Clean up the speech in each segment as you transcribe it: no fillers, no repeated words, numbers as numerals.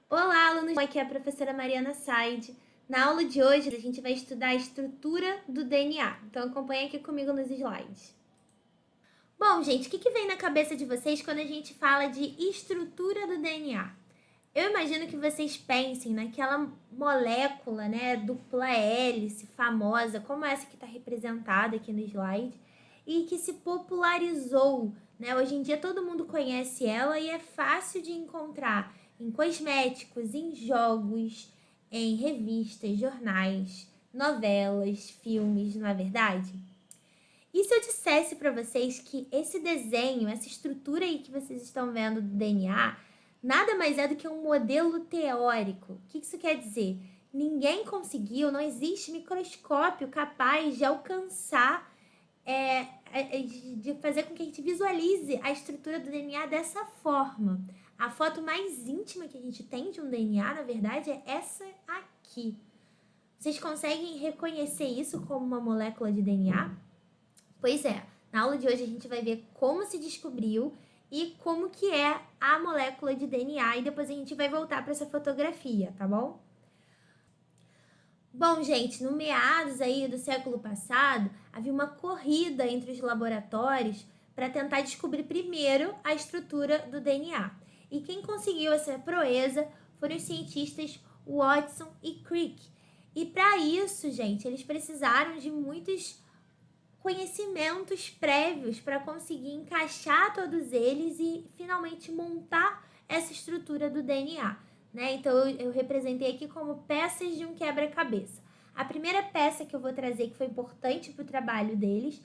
Olá, alunos! Aqui é a professora Mariana Said. Na aula de hoje, a gente vai estudar a estrutura do DNA. Então, acompanhe aqui comigo nos slides. Bom, gente, o que vem na cabeça de vocês quando a gente fala de estrutura do DNA? Eu imagino que vocês pensem naquela molécula, né, dupla hélice, famosa, como essa que está representada aqui no slide, e que se popularizou, né? Hoje em dia todo mundo conhece ela e é fácil de encontrar em cosméticos, em jogos, em revistas, jornais, novelas, filmes, não é verdade? E se eu dissesse para vocês que esse desenho, essa estrutura aí que vocês estão vendo do DNA, nada mais é do que um modelo teórico? O que isso quer dizer? Ninguém conseguiu, não existe microscópio capaz de alcançar, de fazer com que a gente visualize a estrutura do DNA dessa forma. A foto mais íntima que a gente tem de um DNA, na verdade, é essa aqui. Vocês conseguem reconhecer isso como uma molécula de DNA? Pois é, na aula de hoje a gente vai ver como se descobriu e como que é a molécula de DNA e depois a gente vai voltar para essa fotografia, tá bom? Bom, gente, no meados aí do século passado, havia uma corrida entre os laboratórios para tentar descobrir primeiro a estrutura do DNA. E quem conseguiu essa proeza foram os cientistas Watson e Crick. E para isso, gente, eles precisaram de muitos conhecimentos prévios para conseguir encaixar todos eles e finalmente montar essa estrutura do DNA, né? Então eu representei aqui como peças de um quebra-cabeça. A primeira peça que eu vou trazer que foi importante para o trabalho deles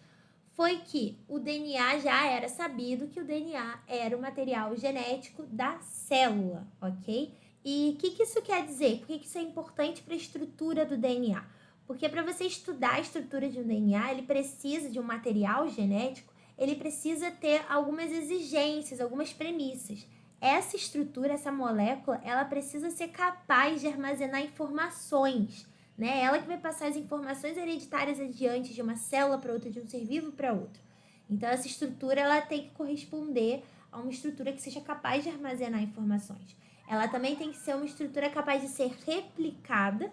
foi que o DNA já era sabido que o DNA era o material genético da célula, ok? E o que isso quer dizer? Por que isso é importante para a estrutura do DNA? Porque para você estudar a estrutura de um DNA, ele precisa de um material genético, ele precisa ter algumas exigências, algumas premissas. Essa estrutura, essa molécula, ela precisa ser capaz de armazenar informações, né? Ela que vai passar as informações hereditárias adiante de uma célula para outra, de um ser vivo para outro. Então, essa estrutura, ela tem que corresponder a uma estrutura que seja capaz de armazenar informações. Ela também tem que ser uma estrutura capaz de ser replicada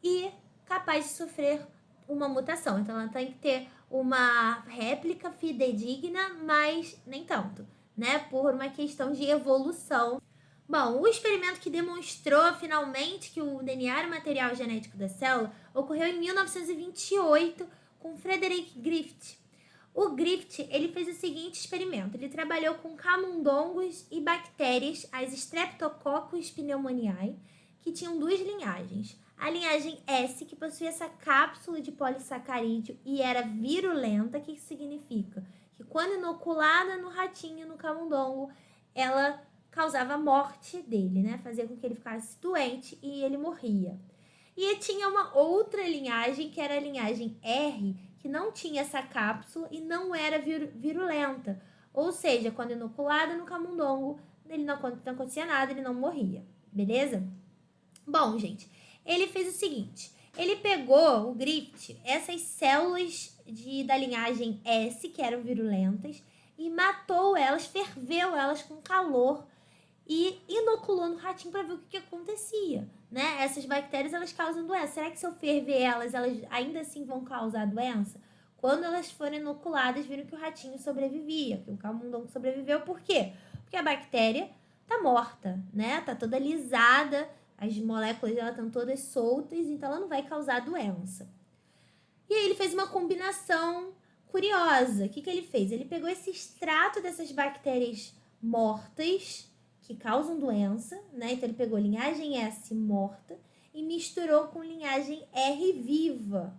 e capaz de sofrer uma mutação. Então, ela tem que ter uma réplica fidedigna, mas nem tanto, né? Por uma questão de evolução. Bom, o experimento que demonstrou finalmente que o DNA era o material genético da célula ocorreu em 1928 com Frederick Griffith. O Griffith, ele fez o seguinte experimento. Ele trabalhou com camundongos e bactérias, as Streptococcus pneumoniae, que tinham duas linhagens. A linhagem S, que possuía essa cápsula de polissacarídeo e era virulenta, o que isso significa? Que quando inoculada no ratinho, no camundongo, ela causava a morte dele, né? Fazia com que ele ficasse doente e ele morria. E tinha uma outra linhagem, que era a linhagem R, que não tinha essa cápsula e não era virulenta. Ou seja, quando inoculada no camundongo, ele não acontecia nada, ele não morria. Beleza? Bom, gente, ele fez o seguinte. Ele pegou, o Griffith, essas células da linhagem S, que eram virulentas, e matou elas, ferveu elas com calor e inoculou no ratinho para ver o que acontecia, né? Essas bactérias, elas causam doença. Será que se eu ferver elas ainda assim vão causar doença? Quando elas foram inoculadas, viram que o ratinho sobrevivia, que o camundongo sobreviveu. Por quê? Porque a bactéria tá morta, né? Tá toda lisada, as moléculas dela estão todas soltas, então ela não vai causar doença. E aí ele fez uma combinação curiosa. O que ele fez? Ele pegou esse extrato dessas bactérias mortas, que causam doença, né? Então ele pegou linhagem S morta e misturou com linhagem R viva,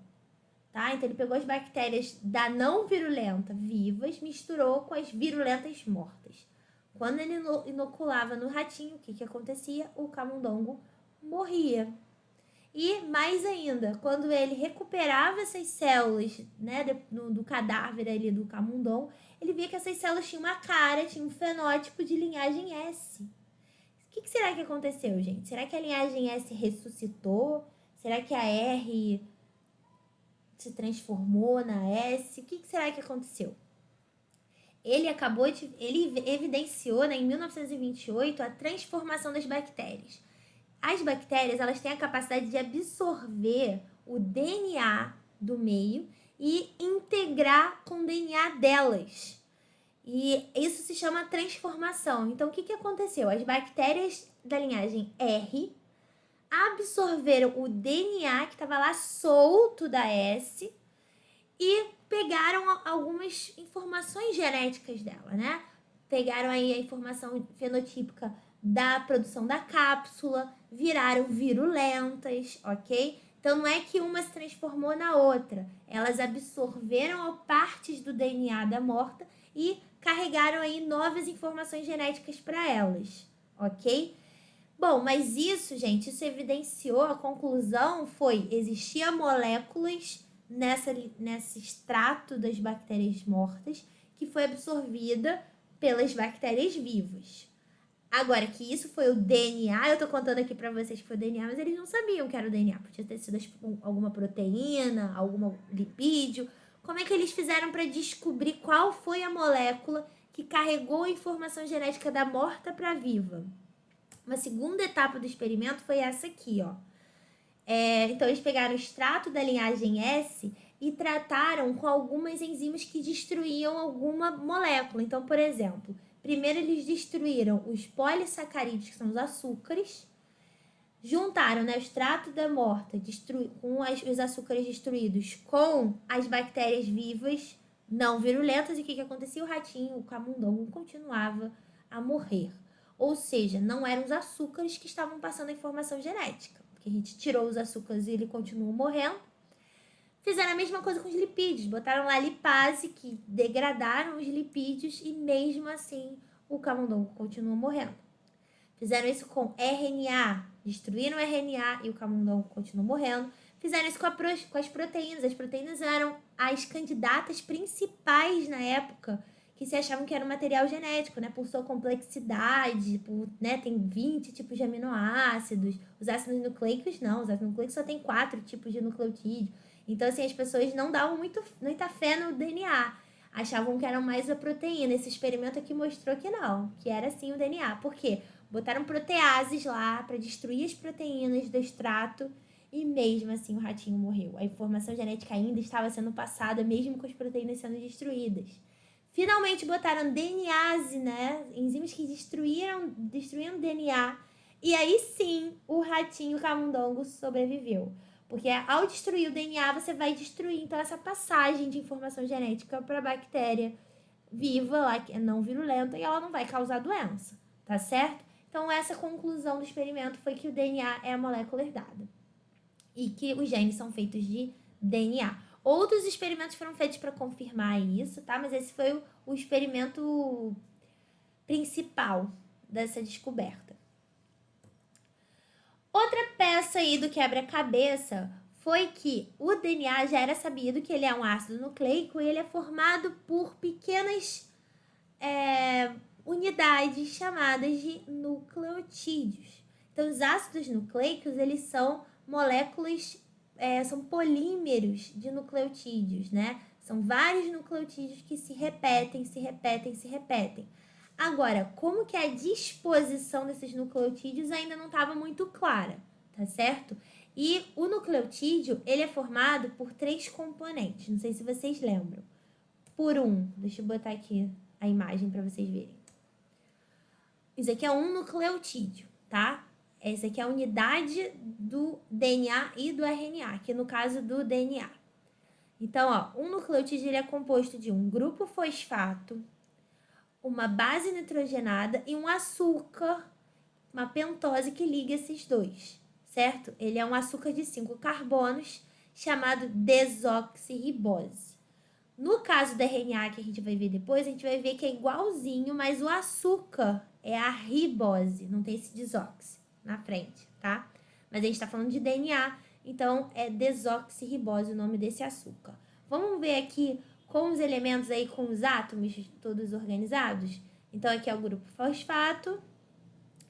tá? Então ele pegou as bactérias da não virulenta vivas, misturou com as virulentas mortas. Quando ele inoculava no ratinho, o que acontecia? O camundongo morria. E mais ainda, quando ele recuperava essas células, né, do cadáver ali do camundongo, ele via que essas células tinham uma cara, tinham um fenótipo de linhagem S. O que será que aconteceu, gente? Será que a linhagem S ressuscitou? Será que a R se transformou na S? O que será que aconteceu? ele evidenciou, né, em 1928 a transformação das bactérias. As bactérias, elas têm a capacidade de absorver o DNA do meio e integrar com o DNA delas. E isso se chama transformação. Então, o que aconteceu? As bactérias da linhagem R absorveram o DNA que estava lá solto da S e pegaram algumas informações genéticas dela, né? Pegaram aí a informação fenotípica da produção da cápsula, viraram virulentas, ok? Então, não é que uma se transformou na outra. Elas absorveram partes do DNA da morta e carregaram aí novas informações genéticas para elas, ok? Bom, mas isso, gente, isso evidenciou, a conclusão foi, existia moléculas nesse extrato das bactérias mortas que foi absorvida pelas bactérias vivas. Agora, que isso foi o DNA, eu tô contando aqui pra vocês que foi o DNA, mas eles não sabiam que era o DNA. Podia ter sido alguma proteína, algum lipídio. Como é que eles fizeram para descobrir qual foi a molécula que carregou a informação genética da morta para viva? Uma segunda etapa do experimento foi essa aqui, ó. Então, eles pegaram o extrato da linhagem S e trataram com algumas enzimas que destruíam alguma molécula. Então, por exemplo, primeiro eles destruíram os polissacarídeos, que são os açúcares, juntaram, né, o extrato da morta com os açúcares destruídos com as bactérias vivas não virulentas. E o que acontecia? O ratinho, o camundongo, continuava a morrer. Ou seja, não eram os açúcares que estavam passando a informação genética, porque a gente tirou os açúcares e ele continuou morrendo. Fizeram a mesma coisa com os lipídios, botaram lá lipase, que degradaram os lipídios e mesmo assim o camundongo continuou morrendo. Fizeram isso com RNA, destruíram o RNA e o camundongo continuou morrendo. Fizeram isso com as proteínas. As proteínas eram as candidatas principais na época que se achavam que era um material genético, né? Por sua complexidade, né? Tem 20 tipos de aminoácidos. Os ácidos nucleicos não, os ácidos nucleicos só tem 4 tipos de nucleotídeo. Então, assim, as pessoas não davam muita fé no DNA. Achavam que era mais a proteína. Esse experimento aqui mostrou que não, que era sim o DNA. Por quê? Botaram proteases lá para destruir as proteínas do extrato e mesmo assim o ratinho morreu. A informação genética ainda estava sendo passada, mesmo com as proteínas sendo destruídas. Finalmente botaram DNase, né? Enzimas que destruíam DNA. E aí sim o ratinho camundongo sobreviveu. Porque ao destruir o DNA, você vai destruir então essa passagem de informação genética para a bactéria viva, lá, que é não virulenta, e ela não vai causar doença, tá certo? Então, essa conclusão do experimento foi que o DNA é a molécula herdada e que os genes são feitos de DNA. Outros experimentos foram feitos para confirmar isso, tá? Mas esse foi o experimento principal dessa descoberta. Outra peça aí do quebra-cabeça foi que o DNA já era sabido que ele é um ácido nucleico e ele é formado por pequenas unidades chamadas de nucleotídeos. Então, os ácidos nucleicos, eles são moléculas, são polímeros de nucleotídeos, né? São vários nucleotídeos que se repetem. Agora, como que a disposição desses nucleotídeos ainda não estava muito clara, tá certo? E o nucleotídeo, ele é formado por 3 componentes, não sei se vocês lembram. Deixa eu botar aqui a imagem para vocês verem. Isso aqui é um nucleotídeo, tá? Essa aqui é a unidade do DNA e do RNA, aqui no caso do DNA. Então, ó, um nucleotídeo ele é composto de um grupo fosfato, uma base nitrogenada e um açúcar, uma pentose que liga esses dois, certo? Ele é um açúcar de 5 carbonos chamado desoxirribose. No caso do RNA, que a gente vai ver depois, a gente vai ver que é igualzinho, mas o açúcar é a ribose, não tem esse desox na frente, tá? Mas a gente tá falando de DNA, então é desoxirribose o nome desse açúcar. Vamos ver aqui com os elementos aí, com os átomos todos organizados? Então, aqui é o grupo fosfato,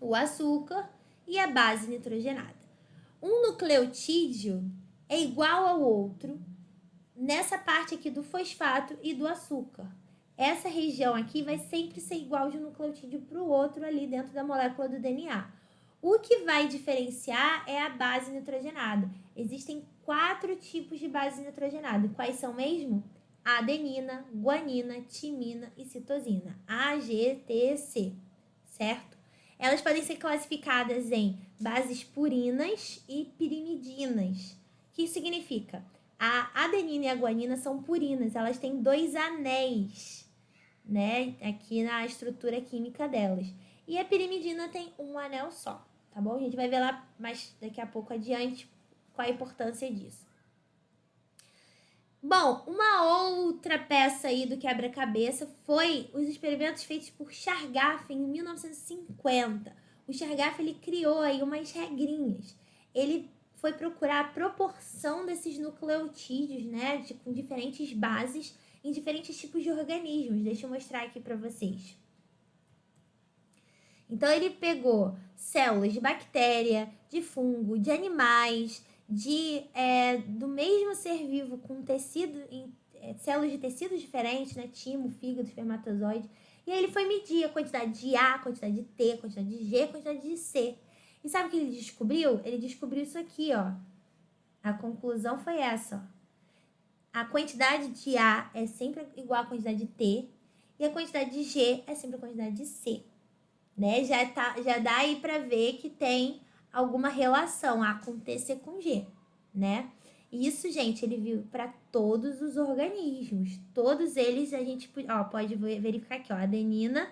o açúcar e a base nitrogenada. Um nucleotídeo é igual ao outro nessa parte aqui do fosfato e do açúcar. essa região aqui vai sempre ser igual de um nucleotídeo para o outro ali dentro da molécula do DNA. O que vai diferenciar é a base nitrogenada. Existem 4 tipos de base nitrogenada. Quais são mesmo? Adenina, guanina, timina e citosina. A, G, T, C, certo? Elas podem ser classificadas em bases purinas e pirimidinas. O que isso significa? A adenina e a guanina são purinas, elas têm 2 anéis, né? Aqui na estrutura química delas. E a pirimidina tem um anel só, tá bom? A gente vai ver lá mais daqui a pouco adiante qual a importância disso. Bom, uma outra peça aí do quebra-cabeça foi os experimentos feitos por Chargaff em 1950. O Chargaff, ele criou aí umas regrinhas. Ele foi procurar a proporção desses nucleotídeos, né, com diferentes bases em diferentes tipos de organismos. Deixa eu mostrar aqui para vocês. Então, ele pegou células de bactéria, de fungo, de animais, do mesmo ser vivo com tecido, células de tecidos diferentes, né? Timo, fígado, espermatozoide. E aí ele foi medir a quantidade de A, a quantidade de T, a quantidade de G, a quantidade de C. E sabe o que ele descobriu? Ele descobriu isso aqui, ó. A conclusão foi essa, ó. A quantidade de A é sempre igual à quantidade de T e a quantidade de G é sempre a quantidade de C. Né? Já dá aí para ver que tem alguma relação A com T, C com G, né? E isso, gente, ele viu para todos os organismos. Todos eles a gente pode verificar aqui, ó. Adenina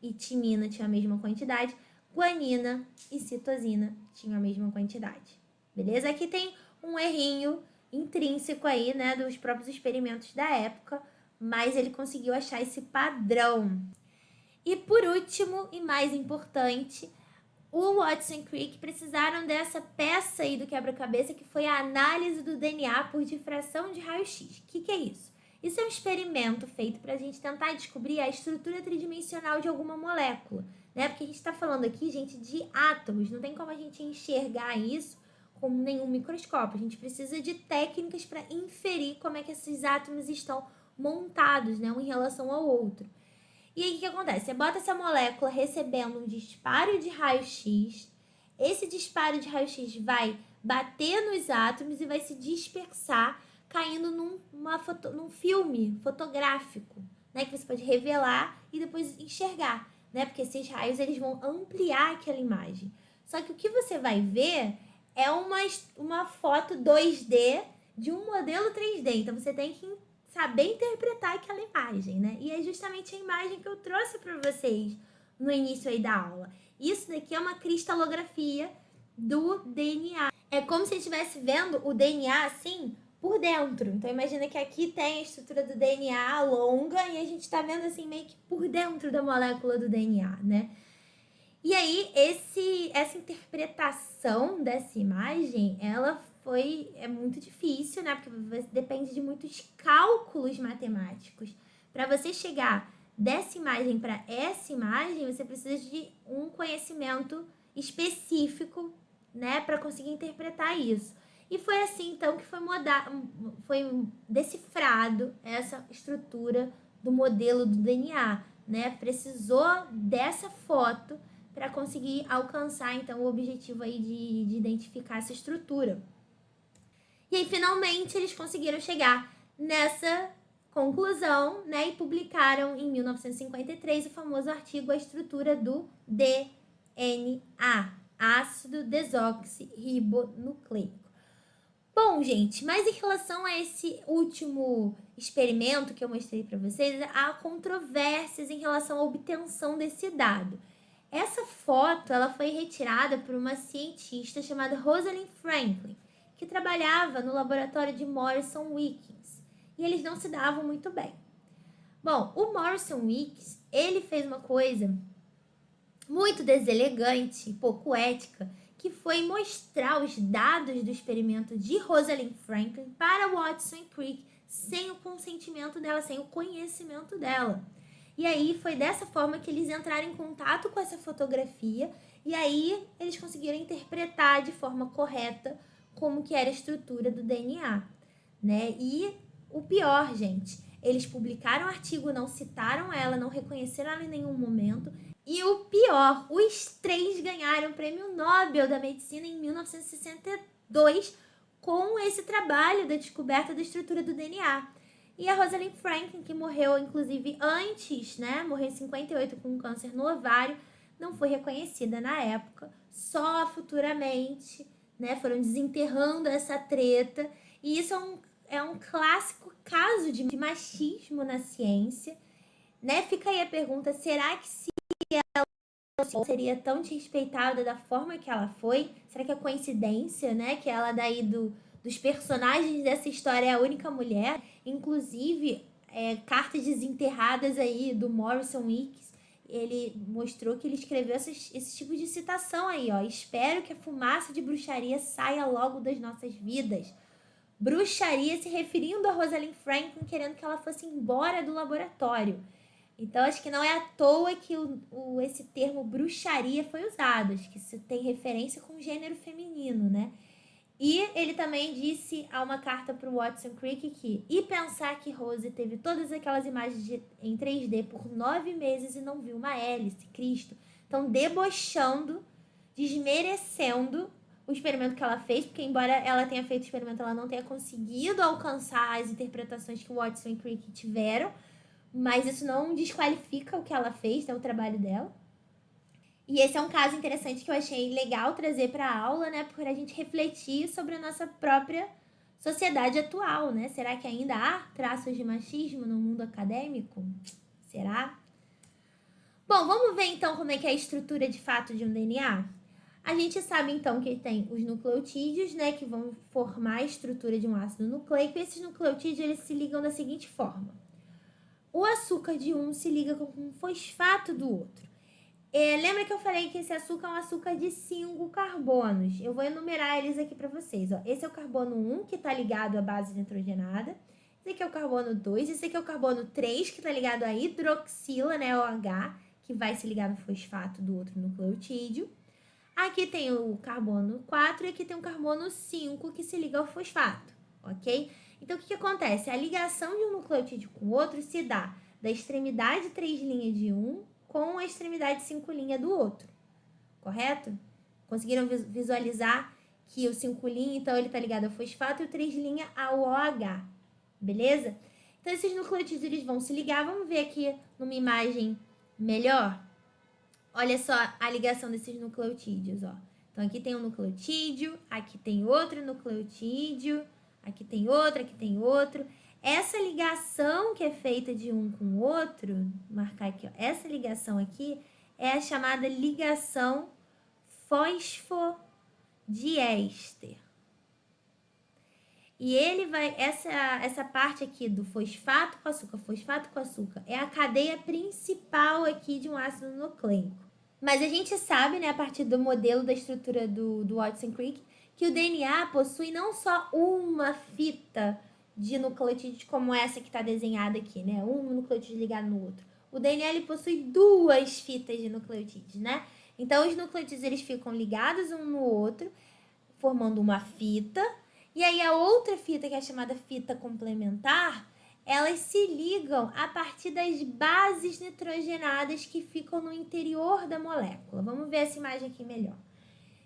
e timina tinham a mesma quantidade. Guanina e citosina tinham a mesma quantidade. Beleza? Aqui tem um errinho intrínseco aí, né, dos próprios experimentos da época, mas ele conseguiu achar esse padrão. E por último, e mais importante, o Watson e Crick precisaram dessa peça aí do quebra-cabeça, que foi a análise do DNA por difração de raio-x. O que é isso? Isso é um experimento feito para a gente tentar descobrir a estrutura tridimensional de alguma molécula, né? Porque a gente está falando aqui, gente, de átomos, não tem como a gente enxergar isso com nenhum microscópio. A gente precisa de técnicas para inferir como é que esses átomos estão montados, né, um em relação ao outro. E aí, o que acontece? Você bota essa molécula recebendo um disparo de raio-x, esse disparo de raio-x vai bater nos átomos e vai se dispersar, caindo num filme fotográfico, né? Que você pode revelar e depois enxergar, né? Porque esses raios, eles vão ampliar aquela imagem. Só que o que você vai ver é uma foto 2D de um modelo 3D. Então, você tem que saber interpretar aquela imagem, né? E é justamente a imagem que eu trouxe para vocês no início aí da aula. Isso daqui é uma cristalografia do DNA. É como se estivesse vendo o DNA assim por dentro. Então imagina que aqui tem a estrutura do DNA longa e a gente está vendo assim meio que por dentro da molécula do DNA, né? E aí essa interpretação dessa imagem, ela é muito difícil, né? Porque depende de muitos cálculos matemáticos. Para você chegar dessa imagem para essa imagem, você precisa de um conhecimento específico, né? Para conseguir interpretar isso. E foi assim, então, que foi decifrado essa estrutura do modelo do DNA, né? Precisou dessa foto para conseguir alcançar, então, o objetivo aí de identificar essa estrutura. E aí, finalmente, eles conseguiram chegar nessa conclusão, né? E publicaram em 1953 o famoso artigo A Estrutura do DNA, ácido desoxirribonucleico. Bom, gente, mas em relação a esse último experimento que eu mostrei para vocês, há controvérsias em relação à obtenção desse dado. Essa foto, ela foi retirada por uma cientista chamada Rosalind Franklin, que trabalhava no laboratório de Morrison Wilkins, e eles não se davam muito bem. Bom, o Morrison Wilkins, ele fez uma coisa muito deselegante e pouco ética, que foi mostrar os dados do experimento de Rosalind Franklin para Watson e Crick sem o consentimento dela, sem o conhecimento dela. E aí foi dessa forma que eles entraram em contato com essa fotografia e aí eles conseguiram interpretar de forma correta como que era a estrutura do DNA, né? E o pior, gente, Eles publicaram o artigo, não citaram ela, não reconheceram ela em nenhum momento. E o pior, os 3 ganharam o Prêmio Nobel da Medicina em 1962 com esse trabalho da descoberta da estrutura do DNA. E a Rosalind Franklin, que morreu inclusive antes, né? Morreu em 58 com um câncer no ovário, não foi reconhecida na época, só futuramente, né? Foram desenterrando essa treta. E isso é um clássico caso de machismo na ciência, né? Fica aí a pergunta, será que se ela seria tão desrespeitada da forma que ela foi? Será que é coincidência, né? Que ela daí dos personagens dessa história é a única mulher? Inclusive, cartas desenterradas aí do Morrison Weeks, ele mostrou que ele escreveu esse tipo de citação aí, ó. Espero que a fumaça de bruxaria saia logo das nossas vidas. Bruxaria se referindo a Rosalind Franklin, querendo que ela fosse embora do laboratório. Então, acho que não é à toa que esse termo bruxaria foi usado. Acho que isso tem referência com o gênero feminino, né? E ele também disse a uma carta para o Watson Crick que... E pensar que Rose teve todas aquelas imagens em 3D por 9 meses e não viu uma hélice, Cristo. Então, debochando, desmerecendo o experimento que ela fez, porque embora ela tenha feito o experimento, ela não tenha conseguido alcançar as interpretações que o Watson e Crick tiveram, mas isso não desqualifica o que ela fez, né, o trabalho dela. E esse é um caso interessante que eu achei legal trazer para a aula, né, para a gente refletir sobre a nossa própria sociedade atual, né? Será que ainda há traços de machismo no mundo acadêmico? Será? Bom, vamos ver então como é que é a estrutura de fato de um DNA? A gente sabe então que tem os nucleotídeos, né, que vão formar a estrutura de um ácido nucleico, e esses nucleotídeos eles se ligam da seguinte forma. O açúcar de um se liga com o fosfato do outro. Lembra que eu falei que esse açúcar é um açúcar de 5 carbonos? Eu vou enumerar eles aqui para vocês. Ó. Esse é o carbono 1, que está ligado à base nitrogenada. Esse aqui é o carbono 2. Esse aqui é o carbono 3, que está ligado à hidroxila, né, OH, que vai se ligar no fosfato do outro nucleotídeo. Aqui tem o carbono 4 e aqui tem o carbono 5, que se liga ao fosfato, ok? Então, o que acontece? A ligação de um nucleotídeo com o outro se dá da extremidade 3' de um com a extremidade 5' do outro, correto? Conseguiram visualizar que o 5', então, ele está ligado ao fosfato e o 3' ao OH, beleza? Então, esses nucleotídeos eles vão se ligar. Vamos ver aqui numa imagem melhor? Olha só a ligação desses nucleotídeos, ó. Então, aqui tem um nucleotídeo, aqui tem outro nucleotídeo, aqui tem outro, aqui tem outro. Essa ligação que é feita de um com o outro, vou marcar aqui, ó. Essa ligação aqui é a chamada ligação fosfodiéster. E ele vai, essa parte aqui do fosfato com açúcar, é a cadeia principal aqui de um ácido nucleico. Mas a gente sabe, né, a partir do modelo da estrutura do Watson Crick, que o DNA possui não só uma fita de nucleotídeos como essa que está desenhada aqui, né? Um nucleotídeo ligado no outro. O DNA ele possui 2 fitas de nucleotídeos, né? Então, os nucleotídeos eles ficam ligados um no outro, formando uma fita. E aí, a outra fita, que é chamada fita complementar, elas se ligam a partir das bases nitrogenadas que ficam no interior da molécula. Vamos ver essa imagem aqui melhor.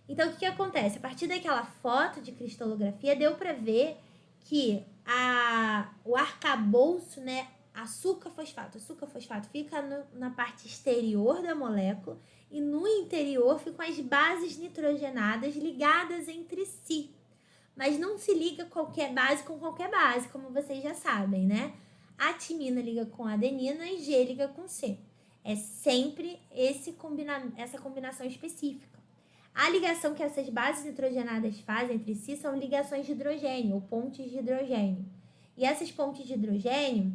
Então, o que acontece? A partir daquela foto de cristalografia, deu para ver que o arcabouço, né, açúcar-fosfato fica na parte exterior da molécula e no interior ficam as bases nitrogenadas ligadas entre si. Mas não se liga qualquer base com qualquer base, como vocês já sabem, né? A timina liga com a adenina e G liga com C. É sempre essa combinação específica. A ligação que essas bases nitrogenadas fazem entre si são ligações de hidrogênio, ou pontes de hidrogênio. E essas pontes de hidrogênio,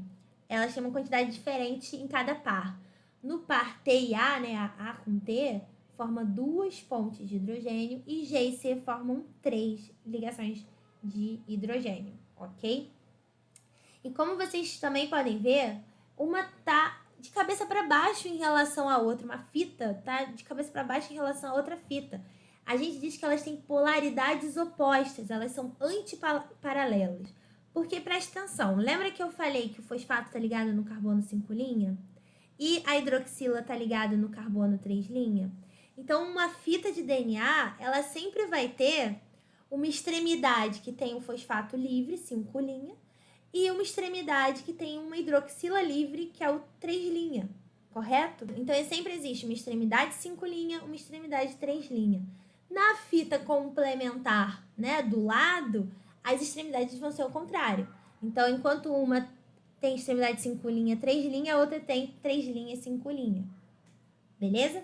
elas têm uma quantidade diferente em cada par. No par T e A, né, A com T, forma 2 pontes de hidrogênio e G e C formam 3 ligações de hidrogênio, ok? E como vocês também podem ver, uma tá de cabeça para baixo em relação à outra, uma fita tá de cabeça para baixo em relação à outra fita. A gente diz que elas têm polaridades opostas, elas são antiparalelas. Porque, presta atenção, lembra que eu falei que o fosfato está ligado no carbono 5' e a hidroxila está ligada no carbono 3'? Então, uma fita de DNA, ela sempre vai ter uma extremidade que tem um fosfato livre, 5', e uma extremidade que tem uma hidroxila livre, que é o 3', correto? Então, sempre existe uma extremidade 5', uma extremidade 3'. Na fita complementar, né, do lado, as extremidades vão ser o contrário. Então, enquanto uma tem extremidade 5', 3', a outra tem 3', 5'. Beleza?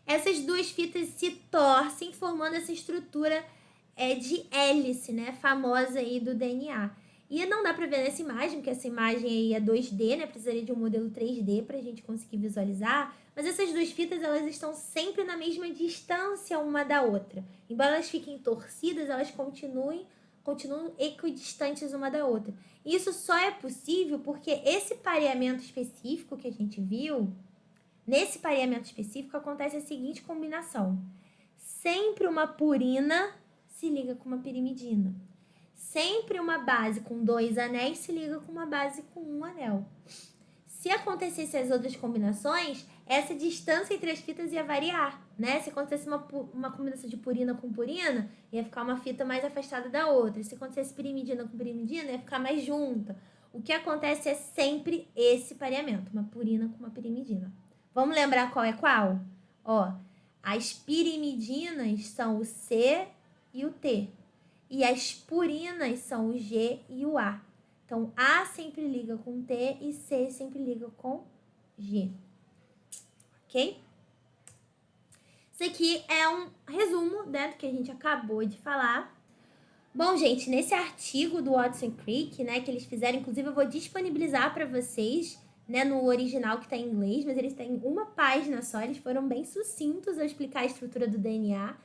Essas duas fitas se torcem, formando essa estrutura de hélice, né, famosa aí do DNA. E não dá para ver nessa imagem, porque essa imagem aí é 2D, né? Precisaria de um modelo 3D para a gente conseguir visualizar. Mas essas duas fitas, elas estão sempre na mesma distância uma da outra. Embora elas fiquem torcidas, elas continuam equidistantes uma da outra. Isso só é possível porque esse pareamento específico que a gente viu, nesse pareamento específico acontece a seguinte combinação. Sempre uma purina se liga com uma pirimidina. Sempre uma base com 2 anéis se liga com uma base com 1 anel. Se acontecesse as outras combinações, essa distância entre as fitas ia variar, né? Se acontecesse uma combinação de purina com purina, ia ficar uma fita mais afastada da outra. Se acontecesse pirimidina com pirimidina, ia ficar mais junta. O que acontece é sempre esse pareamento, uma purina com uma pirimidina. Vamos lembrar qual é qual? Ó, as pirimidinas são o C e o T. E as purinas são o G e o A. Então, A sempre liga com T e C sempre liga com G. Ok? Isso aqui é um resumo, né, do que a gente acabou de falar. Bom, gente, nesse artigo do Watson Crick, né, que eles fizeram, inclusive eu vou disponibilizar para vocês, né, no original que está em inglês, mas eles têm uma página só, eles foram bem sucintos ao explicar a estrutura do DNA.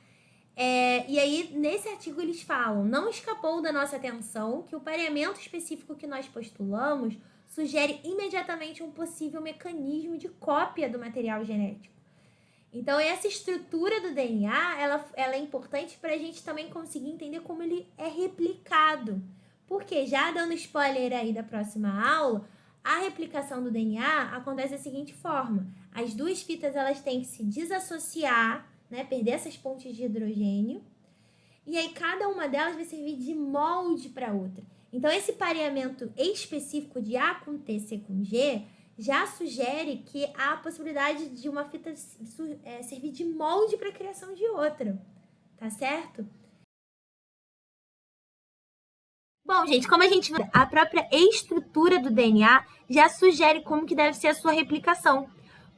E aí, nesse artigo, eles falam: não escapou da nossa atenção que o pareamento específico que nós postulamos sugere imediatamente um possível mecanismo de cópia do material genético. Então, essa estrutura do DNA, ela é importante para a gente também conseguir entender como ele é replicado. Porque, já dando spoiler aí da próxima aula, a replicação do DNA acontece da seguinte forma: as duas fitas elas têm que se desassociar, né, perder essas pontes de hidrogênio, e aí cada uma delas vai servir de molde para outra. Então, esse pareamento específico de A com T, C com G, já sugere que há a possibilidade de uma fita servir de molde para a criação de outra, tá certo? Bom, gente, como a gente vê, a própria estrutura do DNA já sugere como que deve ser a sua replicação.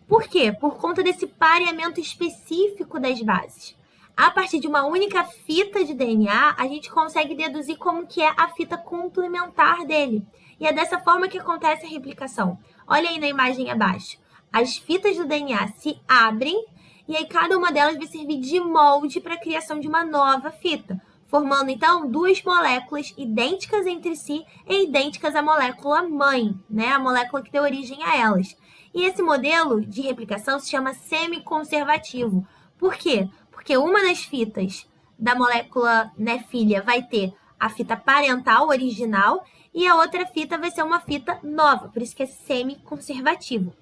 Por quê? Por conta desse pareamento específico das bases. A partir de uma única fita de DNA, a gente consegue deduzir como que é a fita complementar dele. E é dessa forma que acontece a replicação. Olha aí na imagem abaixo. As fitas do DNA se abrem e aí cada uma delas vai servir de molde para a criação de uma nova fita, formando então duas moléculas idênticas entre si e idênticas à molécula mãe, né? A molécula que deu origem a elas. E esse modelo de replicação se chama semiconservativo. Por quê? Porque uma das fitas da molécula, né, filha vai ter a fita parental original e a outra fita vai ser uma fita nova, por isso que é semiconservativo.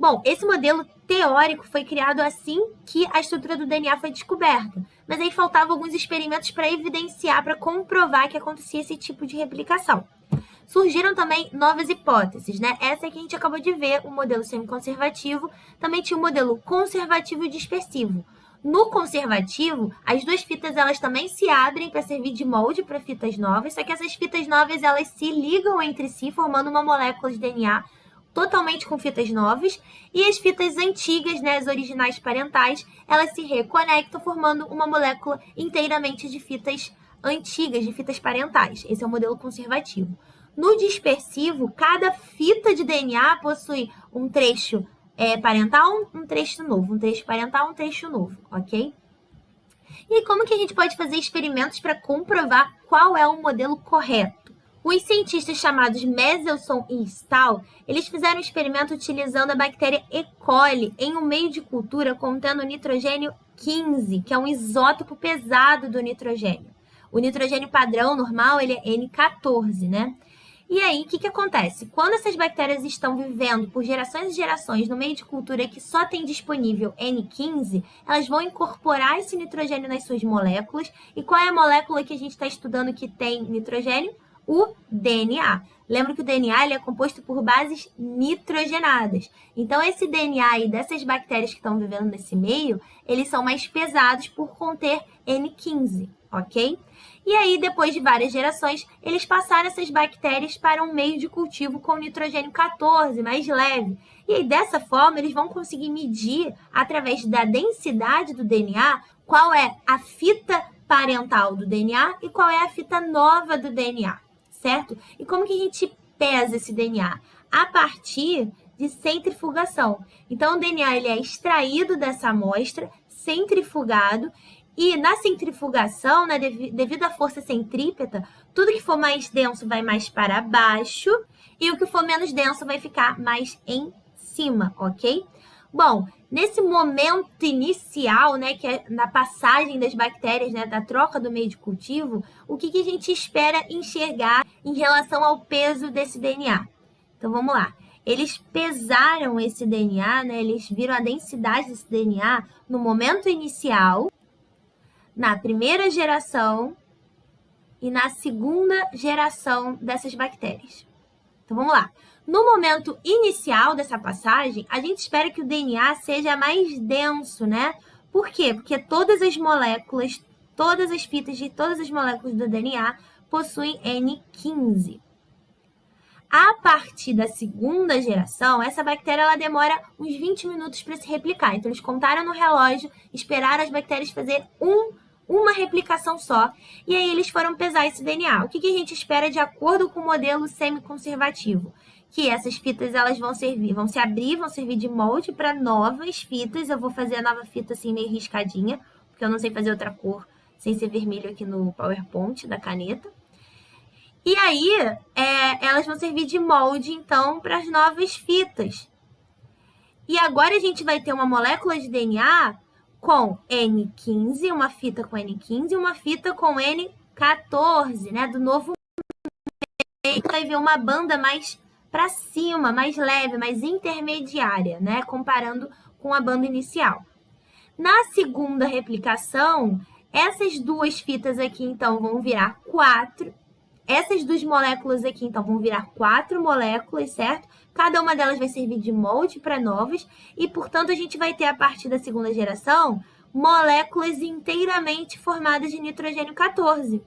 Bom, esse modelo teórico foi criado assim que a estrutura do DNA foi descoberta, mas aí faltavam alguns experimentos para evidenciar, para comprovar que acontecia esse tipo de replicação. Surgiram também novas hipóteses, né? Essa que a gente acabou de ver, o modelo semiconservativo, também tinha o modelo conservativo e dispersivo. No conservativo, as duas fitas elas também se abrem para servir de molde para fitas novas, só que essas fitas novas elas se ligam entre si, formando uma molécula de DNA totalmente com fitas novas, e as fitas antigas, né, as originais parentais, elas se reconectam, formando uma molécula inteiramente de fitas antigas, de fitas parentais. Esse é o modelo conservativo. No dispersivo, cada fita de DNA possui um trecho parental, um trecho novo, um trecho parental, um trecho novo, ok? E como que a gente pode fazer experimentos para comprovar qual é o modelo correto? Os cientistas chamados Meselson e Stahl, eles fizeram um experimento utilizando a bactéria E. coli em um meio de cultura contendo nitrogênio 15, que é um isótopo pesado do nitrogênio. O nitrogênio padrão normal, ele é N14, né? E aí, o que acontece? Quando essas bactérias estão vivendo por gerações e gerações no meio de cultura que só tem disponível N15, elas vão incorporar esse nitrogênio nas suas moléculas. E qual é a molécula que a gente está estudando que tem nitrogênio? O DNA. Lembra que o DNA ele é composto por bases nitrogenadas. Então, esse DNA aí dessas bactérias que estão vivendo nesse meio, eles são mais pesados por conter N15, ok? E aí, depois de várias gerações, eles passaram essas bactérias para um meio de cultivo com nitrogênio 14, mais leve. E aí, dessa forma, eles vão conseguir medir, através da densidade do DNA, qual é a fita parental do DNA e qual é a fita nova do DNA, certo? E como que a gente pesa esse DNA? A partir de centrifugação. Então, o DNA ele é extraído dessa amostra, centrifugado, e na centrifugação, né, devido à força centrípeta, tudo que for mais denso vai mais para baixo e o que for menos denso vai ficar mais em cima, ok? Bom, nesse momento inicial, né, que é na passagem das bactérias, né, da troca do meio de cultivo, o que a gente espera enxergar em relação ao peso desse DNA? Então, vamos lá. Eles pesaram esse DNA, né, eles viram a densidade desse DNA no momento inicial, na primeira geração e na segunda geração dessas bactérias. Então, vamos lá. No momento inicial dessa passagem, a gente espera que o DNA seja mais denso, né? Por quê? Porque todas as moléculas, todas as fitas de todas as moléculas do DNA possuem N15. A partir da segunda geração, essa bactéria ela demora uns 20 minutos para se replicar. Então, eles contaram no relógio, esperaram as bactérias fazer uma replicação só, e aí eles foram pesar esse DNA. O que a gente espera de acordo com o modelo semiconservativo? Que essas fitas elas vão se abrir, vão servir de molde para novas fitas. Eu vou fazer a nova fita assim meio riscadinha, porque eu não sei fazer outra cor sem ser vermelho aqui no PowerPoint da caneta. E aí, elas vão servir de molde, então, para as novas fitas. E agora a gente vai ter uma molécula de DNA com N15, uma fita com N15 e uma fita com N14, né? Do novo meio. Vai ver uma banda mais para cima, mais leve, mais intermediária, né? Comparando com a banda inicial. Na segunda replicação, essas duas fitas aqui, então, vão virar 4. Essas duas moléculas aqui, então, vão virar 4 moléculas, certo? Cada uma delas vai servir de molde para novas e, portanto, a gente vai ter, a partir da segunda geração, moléculas inteiramente formadas de nitrogênio 14.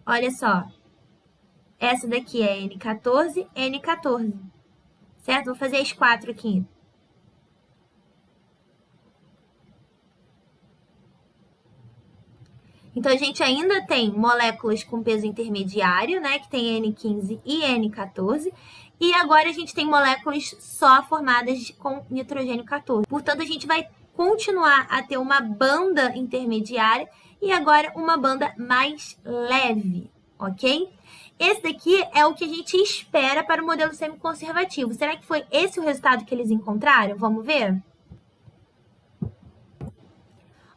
Olha só. Essa daqui é N14, N14. Certo? Vou fazer as 4 aqui. Então, a gente ainda tem moléculas com peso intermediário, né? Que tem N15 e N14. E agora a gente tem moléculas só formadas com nitrogênio 14. Portanto, a gente vai continuar a ter uma banda intermediária e agora uma banda mais leve, ok? Esse daqui é o que a gente espera para o modelo semiconservativo. Será que foi esse o resultado que eles encontraram? Vamos ver?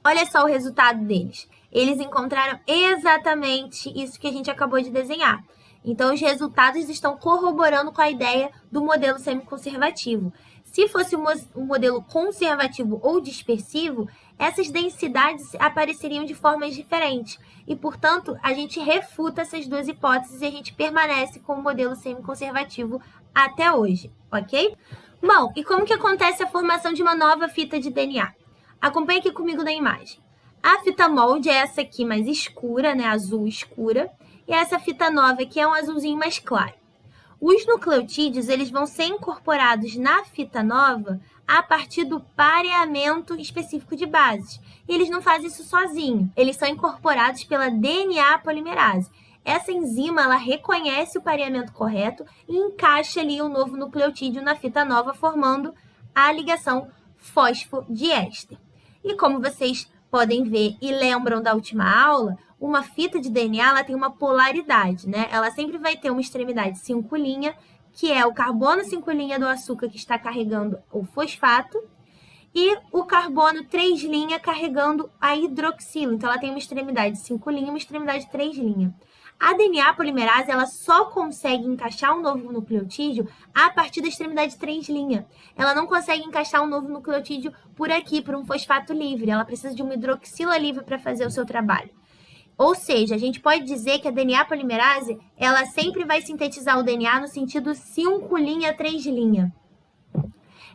Olha só o resultado deles. Eles encontraram exatamente isso que a gente acabou de desenhar. Então, os resultados estão corroborando com a ideia do modelo semiconservativo. Se fosse um modelo conservativo ou dispersivo, essas densidades apareceriam de formas diferentes. E, portanto, a gente refuta essas duas hipóteses e a gente permanece com o modelo semiconservativo até hoje, ok? Bom, e como que acontece a formação de uma nova fita de DNA? Acompanhe aqui comigo na imagem. A fita molde é essa aqui mais escura, né, azul escura, e essa fita nova aqui é um azulzinho mais claro. Os nucleotídeos eles vão ser incorporados na fita nova a partir do pareamento específico de bases. E eles não fazem isso sozinhos, eles são incorporados pela DNA polimerase. Essa enzima ela reconhece o pareamento correto e encaixa ali o novo nucleotídeo na fita nova, formando a ligação fosfodiéster. E como vocês podem ver e lembram da última aula, uma fita de DNA ela tem uma polaridade, né? Ela sempre vai ter uma extremidade 5', que é o carbono 5' do açúcar que está carregando o fosfato, e o carbono 3' carregando a hidroxilo. Então, ela tem uma extremidade 5' e uma extremidade 3'. A DNA polimerase, ela só consegue encaixar um novo nucleotídeo a partir da extremidade 3'. Ela não consegue encaixar um novo nucleotídeo por aqui, por um fosfato livre. Ela precisa de uma hidroxila livre para fazer o seu trabalho. Ou seja, a gente pode dizer que a DNA polimerase, ela sempre vai sintetizar o DNA no sentido 5', 3'.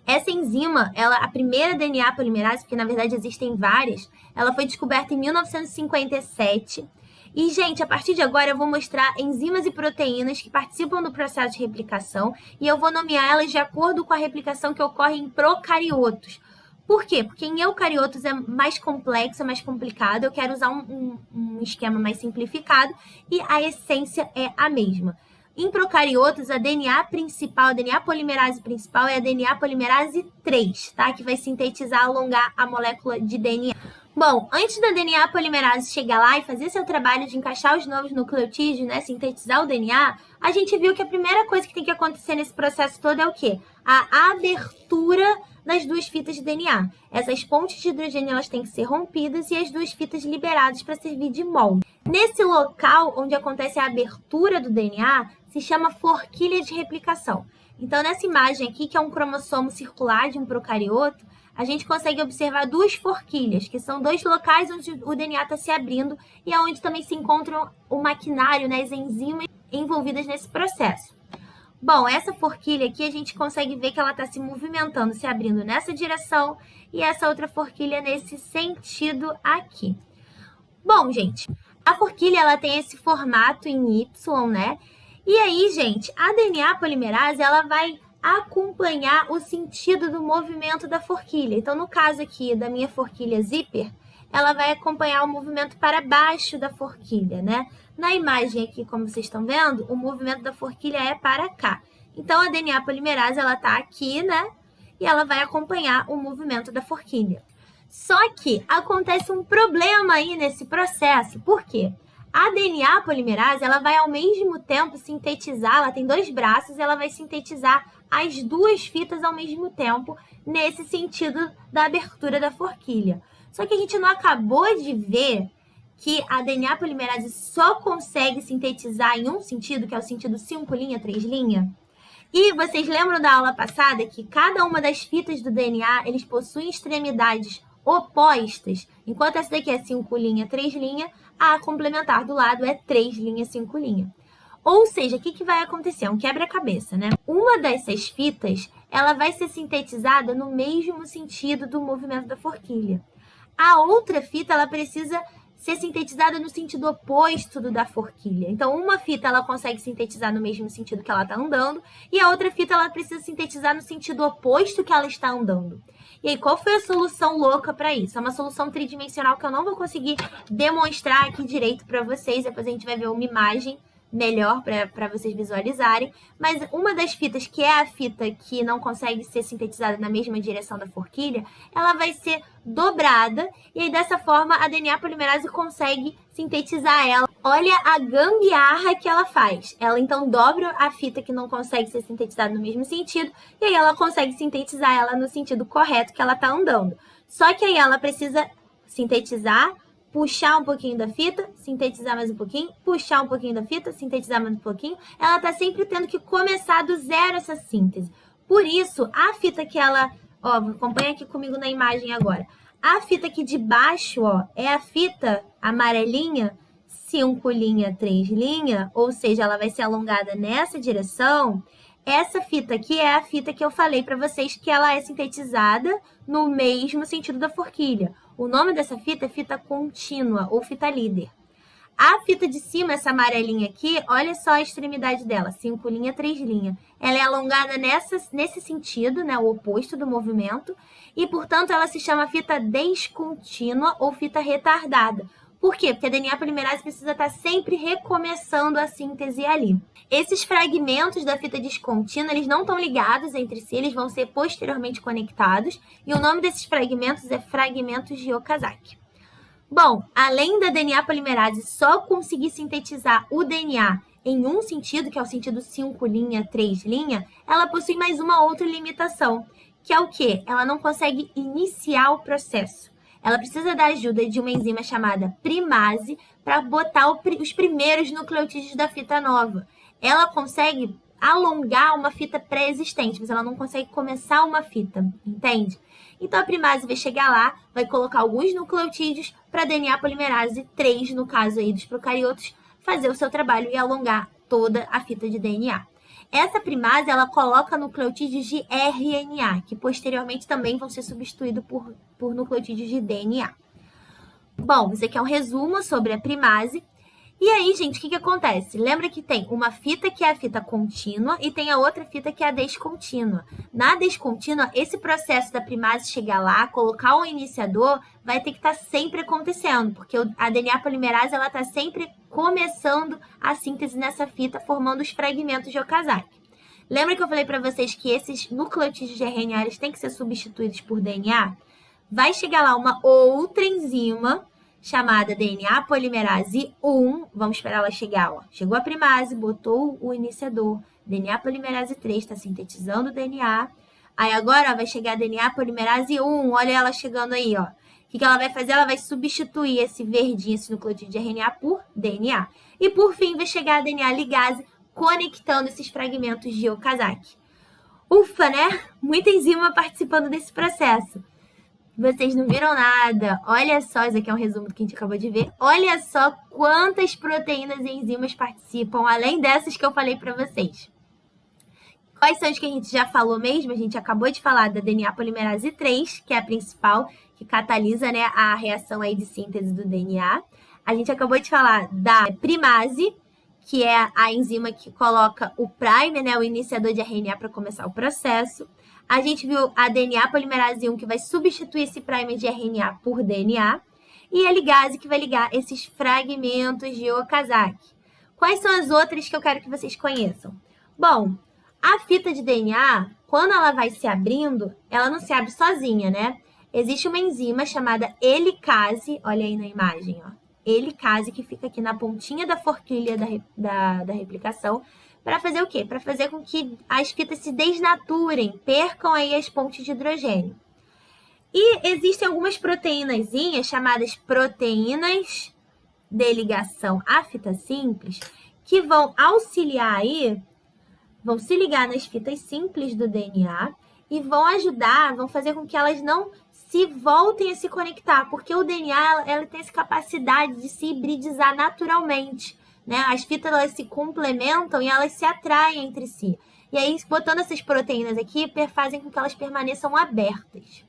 Essa enzima, a primeira DNA polimerase, porque na verdade existem várias, ela foi descoberta em 1957. E, gente, a partir de agora eu vou mostrar enzimas e proteínas que participam do processo de replicação e eu vou nomear elas de acordo com a replicação que ocorre em procariotos. Por quê? Porque em eucariotos é mais complexo, é mais complicado. Eu quero usar um esquema mais simplificado e a essência é a mesma. Em procariotos, a DNA principal, a DNA polimerase principal é a DNA polimerase 3, tá? Que vai sintetizar, alongar a molécula de DNA. Bom, antes da DNA polimerase chegar lá e fazer seu trabalho de encaixar os novos nucleotídeos, né, sintetizar o DNA, a gente viu que a primeira coisa que tem que acontecer nesse processo todo é o quê? A abertura das duas fitas de DNA. Essas pontes de hidrogênio elas têm que ser rompidas e as duas fitas liberadas para servir de molde. Nesse local onde acontece a abertura do DNA, se chama forquilha de replicação. Então, nessa imagem aqui, que é um cromossomo circular de um procarioto, a gente consegue observar duas forquilhas, que são dois locais onde o DNA está se abrindo e é onde também se encontram o maquinário, né, as enzimas envolvidas nesse processo. Bom, essa forquilha aqui a gente consegue ver que ela está se movimentando, se abrindo nessa direção e essa outra forquilha nesse sentido aqui. Bom, gente, a forquilha ela tem esse formato em Y, né? E aí, gente, a DNA polimerase ela vai acompanhar o sentido do movimento da forquilha. Então, no caso aqui da minha forquilha zíper, ela vai acompanhar o movimento para baixo da forquilha, né? Na imagem aqui, como vocês estão vendo, o movimento da forquilha é para cá. Então, a DNA polimerase, ela está aqui, né? E ela vai acompanhar o movimento da forquilha. Só que acontece um problema aí nesse processo. Por quê? A DNA polimerase, ela vai ao mesmo tempo sintetizar, ela tem dois braços, e ela vai sintetizar as duas fitas ao mesmo tempo, nesse sentido da abertura da forquilha. Só que a gente não acabou de ver que a DNA polimerase só consegue sintetizar em um sentido, que é o sentido 5', 3'? E vocês lembram da aula passada que cada uma das fitas do DNA, eles possuem extremidades opostas? Enquanto essa daqui é 5', 3', a complementar do lado é 3', 5'. Ou seja, o que vai acontecer? É um quebra-cabeça, né? Uma dessas fitas, ela vai ser sintetizada no mesmo sentido do movimento da forquilha. A outra fita, ela precisa ser sintetizada no sentido oposto do da forquilha. Então, uma fita, ela consegue sintetizar no mesmo sentido que ela está andando, e a outra fita, ela precisa sintetizar no sentido oposto que ela está andando. E aí, qual foi a solução louca para isso? É uma solução tridimensional que eu não vou conseguir demonstrar aqui direito para vocês, depois a gente vai ver uma imagem melhor para vocês visualizarem, mas uma das fitas, que é a fita que não consegue ser sintetizada na mesma direção da forquilha, ela vai ser dobrada, e aí dessa forma a DNA polimerase consegue sintetizar ela. Olha a gambiarra que ela faz. Ela então dobra a fita que não consegue ser sintetizada no mesmo sentido, e aí ela consegue sintetizar ela no sentido correto que ela está andando. Só que aí ela precisa sintetizar, puxar um pouquinho da fita, sintetizar mais um pouquinho, puxar um pouquinho da fita, sintetizar mais um pouquinho. Ela está sempre tendo que começar do zero essa síntese. Por isso, a fita que ela... Ó, acompanha aqui comigo na imagem agora. A fita aqui de baixo, ó, é a fita amarelinha, 5', 3', ou seja, ela vai ser alongada nessa direção. Essa fita aqui é a fita que eu falei para vocês que ela é sintetizada no mesmo sentido da forquilha. O nome dessa fita é fita contínua ou fita líder. A fita de cima, essa amarelinha aqui, olha só a extremidade dela, 5', 3'. Ela é alongada nesse sentido, né, o oposto do movimento, e, portanto, ela se chama fita descontínua ou fita retardada. Por quê? Porque a DNA polimerase precisa estar sempre recomeçando a síntese ali. Esses fragmentos da fita descontínua, eles não estão ligados entre si, eles vão ser posteriormente conectados, e o nome desses fragmentos é fragmentos de Okazaki. Bom, além da DNA polimerase só conseguir sintetizar o DNA em um sentido, que é o sentido 5', 3', ela possui mais uma outra limitação, que é o quê? Ela não consegue iniciar o processo. Ela precisa da ajuda de uma enzima chamada primase para botar os primeiros nucleotídeos da fita nova. Ela consegue alongar uma fita pré-existente, mas ela não consegue começar uma fita, entende? Então a primase vai chegar lá, vai colocar alguns nucleotídeos para DNA polimerase 3, no caso aí dos procariotos, fazer o seu trabalho e alongar toda a fita de DNA. Essa primase, ela coloca nucleotídeos de RNA, que posteriormente também vão ser substituídos por nucleotídeos de DNA. Bom, isso aqui é um resumo sobre a primase. E aí, gente, o que acontece? Lembra que tem uma fita que é a fita contínua e tem a outra fita que é a descontínua. Na descontínua, esse processo da primase chegar lá, colocar o iniciador, vai ter que estar sempre acontecendo, porque a DNA polimerase ela está sempre começando a síntese nessa fita, formando os fragmentos de Okazaki. Lembra que eu falei para vocês que esses nucleotídeos de RNA eles têm que ser substituídos por DNA? Vai chegar lá uma outra enzima chamada DNA polimerase 1. Vamos esperar ela chegar. Ó. Chegou a primase, botou o iniciador. DNA polimerase 3 está sintetizando o DNA. Aí agora vai chegar a DNA polimerase 1. Olha ela chegando aí. Ó. O que ela vai fazer? Ela vai substituir esse verdinho, esse nucleotídeo de RNA por DNA. E por fim vai chegar a DNA ligase conectando esses fragmentos de Okazaki. Ufa, né? Muita enzima participando desse processo. Vocês não viram nada. Olha só, isso aqui é um resumo do que a gente acabou de ver. Olha só quantas proteínas e enzimas participam, além dessas que eu falei para vocês. Quais são as que a gente já falou mesmo? A gente acabou de falar da DNA polimerase 3, que é a principal, que catalisa, né, a reação aí de síntese do DNA. A gente acabou de falar da primase, que é a enzima que coloca o primer, né, o iniciador de RNA para começar o processo. A gente viu a DNA polimerase 1, que vai substituir esse primer de RNA por DNA. E a ligase, que vai ligar esses fragmentos de Okazaki. Quais são as outras que eu quero que vocês conheçam? Bom, a fita de DNA, quando ela vai se abrindo, ela não se abre sozinha, né? Existe uma enzima chamada helicase, olha aí na imagem, ó. Helicase, que fica aqui na pontinha da forquilha da replicação, para fazer o quê? Para fazer com que as fitas se desnaturem, percam aí as pontes de hidrogênio. E existem algumas proteínazinhas chamadas proteínas de ligação à fita simples, que vão auxiliar aí, vão se ligar nas fitas simples do DNA e vão ajudar, vão fazer com que elas não se voltem a se conectar, porque o DNA ela tem essa capacidade de se hibridizar naturalmente. Né? As fitas elas se complementam e elas se atraem entre si. E aí, botando essas proteínas aqui, fazem com que elas permaneçam abertas.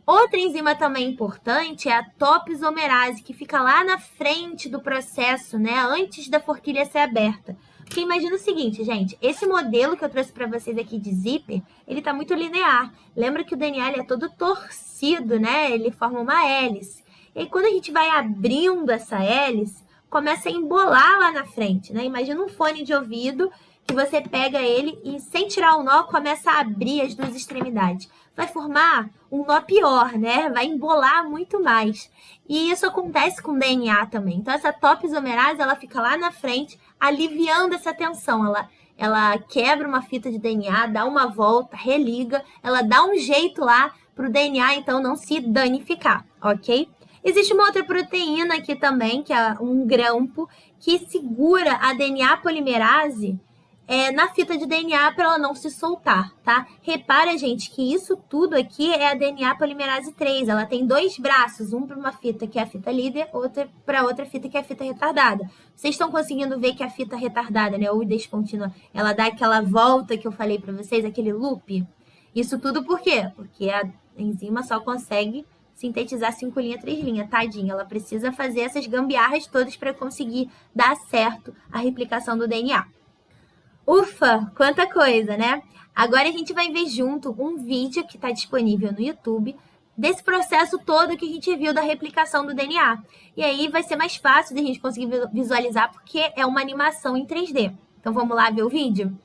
Outra enzima também importante é a topoisomerase, que fica lá na frente do processo, né? Antes da forquilha ser aberta. Porque imagina o seguinte, gente, esse modelo que eu trouxe para vocês aqui de zíper, ele está muito linear. Lembra que o DNA ele é todo torcido, né? Ele forma uma hélice. E aí, quando a gente vai abrindo essa hélice, começa a embolar lá na frente, né? Imagina um fone de ouvido que você pega ele e, sem tirar o nó, começa a abrir as duas extremidades. Vai formar um nó pior, né? Vai embolar muito mais. E isso acontece com o DNA também. Então, essa topoisomerase, ela fica lá na frente, aliviando essa tensão. Ela quebra uma fita de DNA, dá uma volta, religa, ela dá um jeito lá para o DNA, então, não se danificar, ok? Existe uma outra proteína aqui também, que é um grampo, que segura a DNA polimerase na fita de DNA para ela não se soltar, tá? Repara, gente, que isso tudo aqui é a DNA polimerase 3. Ela tem dois braços, um para uma fita que é a fita líder, outra para outra fita que é a fita retardada. Vocês estão conseguindo ver que a fita retardada, né, ou descontínua, ela dá aquela volta que eu falei para vocês, aquele loop? Isso tudo por quê? Porque a enzima só consegue sintetizar 5 linhas, 3 linhas, tadinha. Ela precisa fazer essas gambiarras todas para conseguir dar certo a replicação do DNA. Ufa, quanta coisa, né? Agora a gente vai ver junto um vídeo que está disponível no YouTube desse processo todo que a gente viu da replicação do DNA. E aí vai ser mais fácil de a gente conseguir visualizar porque é uma animação em 3D. Então vamos lá ver o vídeo?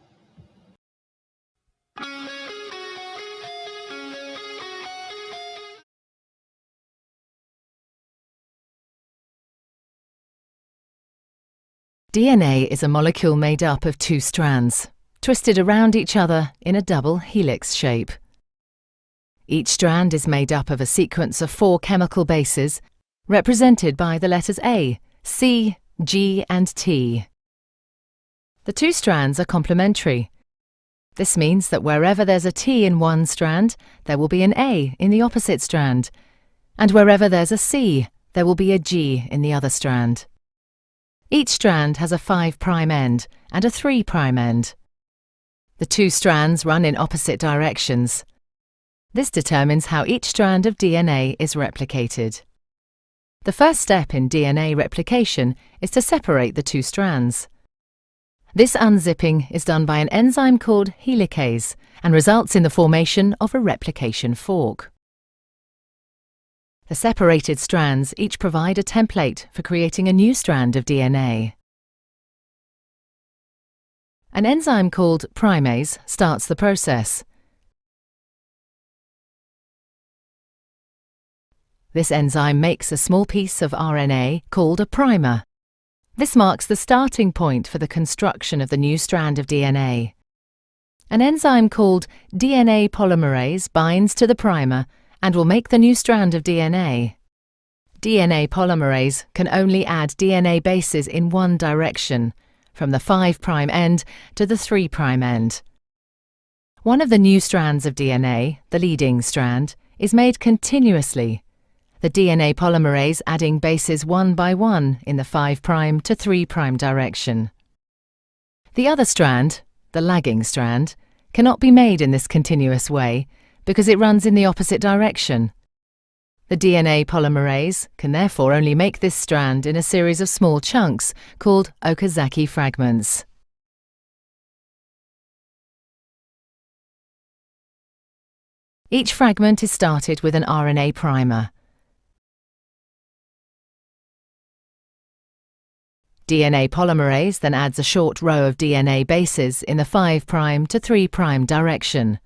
DNA is a molecule made up of two strands, twisted around each other in a double helix shape. Each strand is made up of a sequence of 4 chemical bases, represented by the letters A, C, G, and T. The 2 strands are complementary. This means that wherever there's a T in one strand, there will be an A in the opposite strand, and wherever there's a C, there will be a G in the other strand. Each strand has a 5' end and a 3' end. The 2 strands run in opposite directions. This determines how each strand of DNA is replicated. The first step in DNA replication is to separate the 2 strands. This unzipping is done by an enzyme called helicase and results in the formation of a replication fork. The separated strands each provide a template for creating a new strand of DNA. An enzyme called primase starts the process. This enzyme makes a small piece of RNA called a primer. This marks the starting point for the construction of the new strand of DNA. An enzyme called DNA polymerase binds to the primer and will make the new strand of DNA. DNA polymerase can only add DNA bases in one direction, from the 5' end to the 3' end. One of the new strands of DNA, the leading strand, is made continuously, the DNA polymerase adding bases one by one in the 5' to 3' direction. The other strand, the lagging strand, cannot be made in this continuous way because it runs in the opposite direction. The DNA polymerase can therefore only make this strand in a series of small chunks called Okazaki fragments. Each fragment is started with an RNA primer. DNA polymerase then adds a short row of DNA bases in the 5' to 3' direction.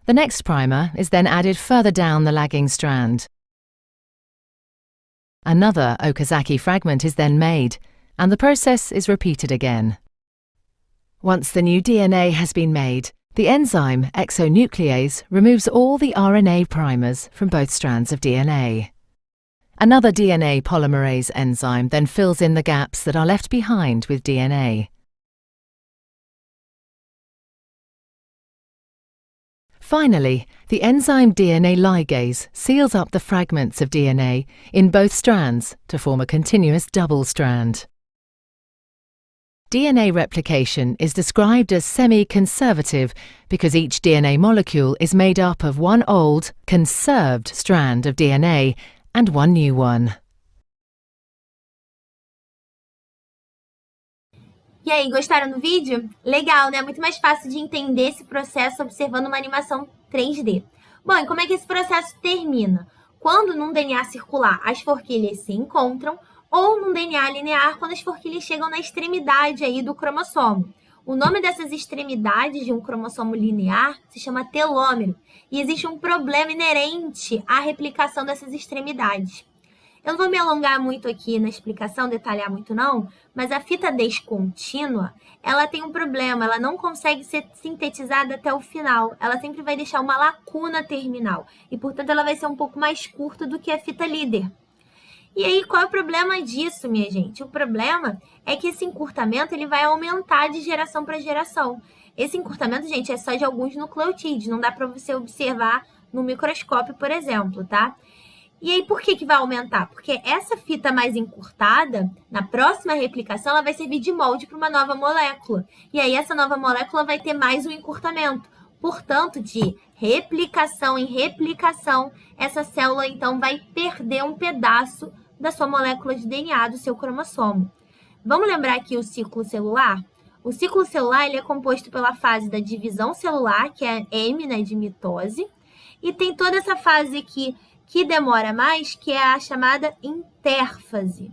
The next primer is then added further down the lagging strand. Another Okazaki fragment is then made, and the process is repeated again. Once the new DNA has been made, the enzyme exonuclease removes all the RNA primers from both strands of DNA. Another DNA polymerase enzyme then fills in the gaps that are left behind with DNA. Finally, the enzyme DNA ligase seals up the fragments of DNA in both strands to form a continuous double strand. DNA replication is described as semi-conservative because each DNA molecule is made up of one old, conserved strand of DNA and one new one. E aí, gostaram do vídeo? Legal, né? Muito mais fácil de entender esse processo observando uma animação 3D. Bom, e como é que esse processo termina? Quando num DNA circular as forquilhas se encontram, ou num DNA linear, quando as forquilhas chegam na extremidade aí do cromossomo. O nome dessas extremidades de um cromossomo linear se chama telômero, e existe um problema inerente à replicação dessas extremidades. Eu não vou me alongar muito aqui na explicação, detalhar muito não, mas a fita descontínua, ela tem um problema, ela não consegue ser sintetizada até o final, ela sempre vai deixar uma lacuna terminal, e portanto ela vai ser um pouco mais curta do que a fita líder. E aí, qual é o problema disso, minha gente? O problema é que esse encurtamento ele vai aumentar de geração para geração. Esse encurtamento, gente, é só de alguns nucleotídeos, não dá para você observar no microscópio, por exemplo, tá? E aí, por que vai aumentar? Porque essa fita mais encurtada, na próxima replicação, ela vai servir de molde para uma nova molécula. E aí, essa nova molécula vai ter mais um encurtamento. Portanto, de replicação em replicação, essa célula, então, vai perder um pedaço da sua molécula de DNA, do seu cromossomo. Vamos lembrar aqui o ciclo celular? O ciclo celular ele é composto pela fase da divisão celular, que é M, né, de mitose, e tem toda essa fase aqui que demora mais, que é a chamada intérfase.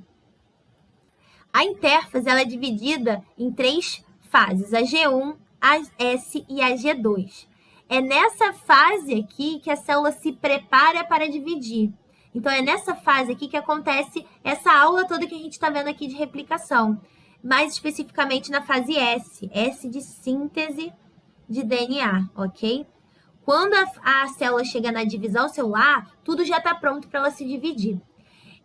A intérfase ela é dividida em 3 fases, a G1, a S e a G2. É nessa fase aqui que a célula se prepara para dividir. Então, é nessa fase aqui que acontece essa aula toda que a gente está vendo aqui de replicação. mais especificamente na fase S de síntese de DNA, ok? Quando a célula chega na divisão celular, tudo já está pronto para ela se dividir.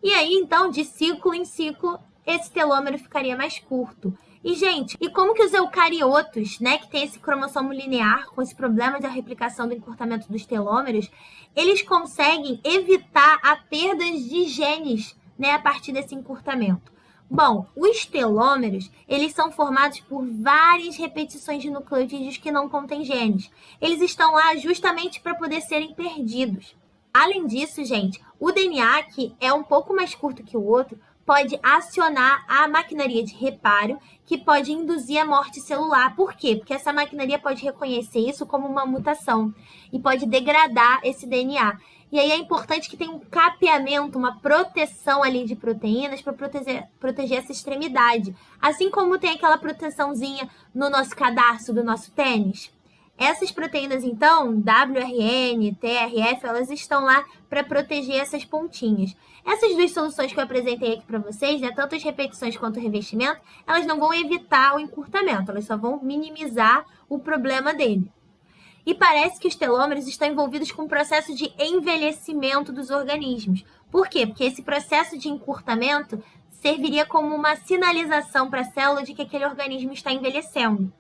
E aí, então, de ciclo em ciclo, esse telômero ficaria mais curto. E, gente, e como que os eucariotos, né, que tem esse cromossomo linear, com esse problema da replicação do encurtamento dos telômeros, eles conseguem evitar a perda de genes, né, a partir desse encurtamento? Bom, os telômeros, eles são formados por várias repetições de nucleotídeos que não contêm genes. Eles estão lá justamente para poder serem perdidos. Além disso, gente, o DNA, que é um pouco mais curto que o outro, pode acionar a maquinaria de reparo, que pode induzir a morte celular. Por quê? Porque essa maquinaria pode reconhecer isso como uma mutação e pode degradar esse DNA. E aí é importante que tenha um capeamento, uma proteção ali de proteínas para proteger essa extremidade. Assim como tem aquela proteçãozinha no nosso cadarço do nosso tênis. Essas proteínas, então, WRN, TRF, elas estão lá para proteger essas pontinhas. Essas duas soluções que eu apresentei aqui para vocês, né, tanto as repetições quanto o revestimento, elas não vão evitar o encurtamento, elas só vão minimizar o problema dele. E parece que os telômeros estão envolvidos com o processo de envelhecimento dos organismos. Por quê? Porque esse processo de encurtamento serviria como uma sinalização para a célula de que aquele organismo está envelhecendo.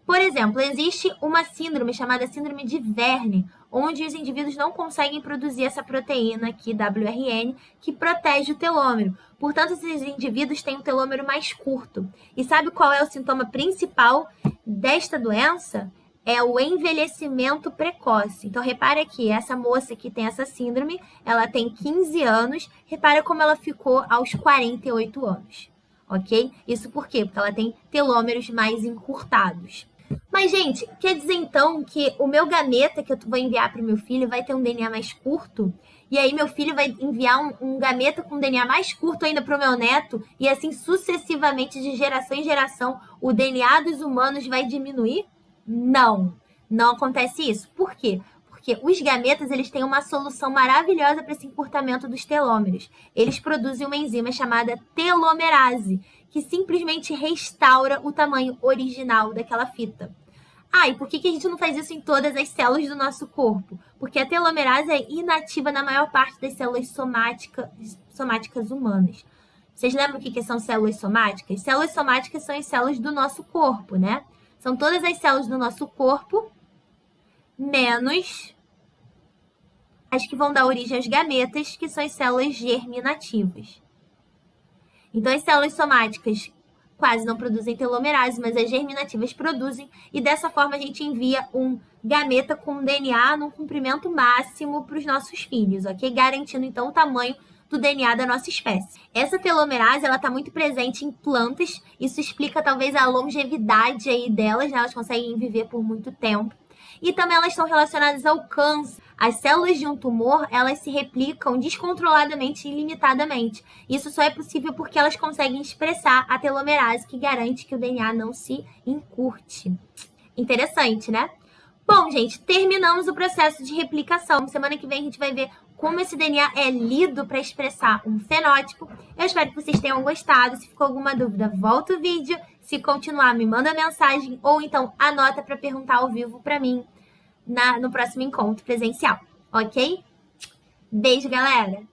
Por exemplo, existe uma síndrome chamada síndrome de Verne, onde os indivíduos não conseguem produzir essa proteína aqui, WRN, que protege o telômero. Portanto, esses indivíduos têm um telômero mais curto. E sabe qual é o sintoma principal desta doença? É o envelhecimento precoce. Então, repara aqui, essa moça que tem essa síndrome, ela tem 15 anos, repara como ela ficou aos 48 anos, ok? Isso por quê? Porque ela tem telômeros mais encurtados. Mas, gente, quer dizer então que o meu gameta que eu vou enviar para o meu filho vai ter um DNA mais curto? E aí meu filho vai enviar um gameta com DNA mais curto ainda para o meu neto? E assim sucessivamente, de geração em geração, o DNA dos humanos vai diminuir? Não, não acontece isso. Por quê? Porque os gametas, eles têm uma solução maravilhosa para esse encurtamento dos telômeros. Eles produzem uma enzima chamada telomerase, que simplesmente restaura o tamanho original daquela fita. Ah, e por que a gente não faz isso em todas as células do nosso corpo? Porque a telomerase é inativa na maior parte das células somáticas humanas. Vocês lembram o que são células somáticas? Células somáticas são as células do nosso corpo, né? São todas as células do nosso corpo, menos as que vão dar origem aos gametas, que são as células germinativas. Então, as células somáticas quase não produzem telomerase, mas as germinativas produzem, e dessa forma a gente envia um gameta com DNA num comprimento máximo para os nossos filhos, ok? Garantindo, então, o tamanho do DNA da nossa espécie. Essa telomerase, ela está muito presente em plantas, isso explica talvez a longevidade aí delas, né? Elas conseguem viver por muito tempo. E também elas estão relacionadas ao câncer. As células de um tumor, elas se replicam descontroladamente e ilimitadamente. Isso só é possível porque elas conseguem expressar a telomerase, que garante que o DNA não se encurte. Interessante, né? Bom, gente, terminamos o processo de replicação. Semana que vem a gente vai ver como esse DNA é lido para expressar um fenótipo. Eu espero que vocês tenham gostado. Se ficou alguma dúvida, volta o vídeo. Se continuar, me manda mensagem ou então anota para perguntar ao vivo para mim no próximo encontro presencial, ok? Beijo, galera!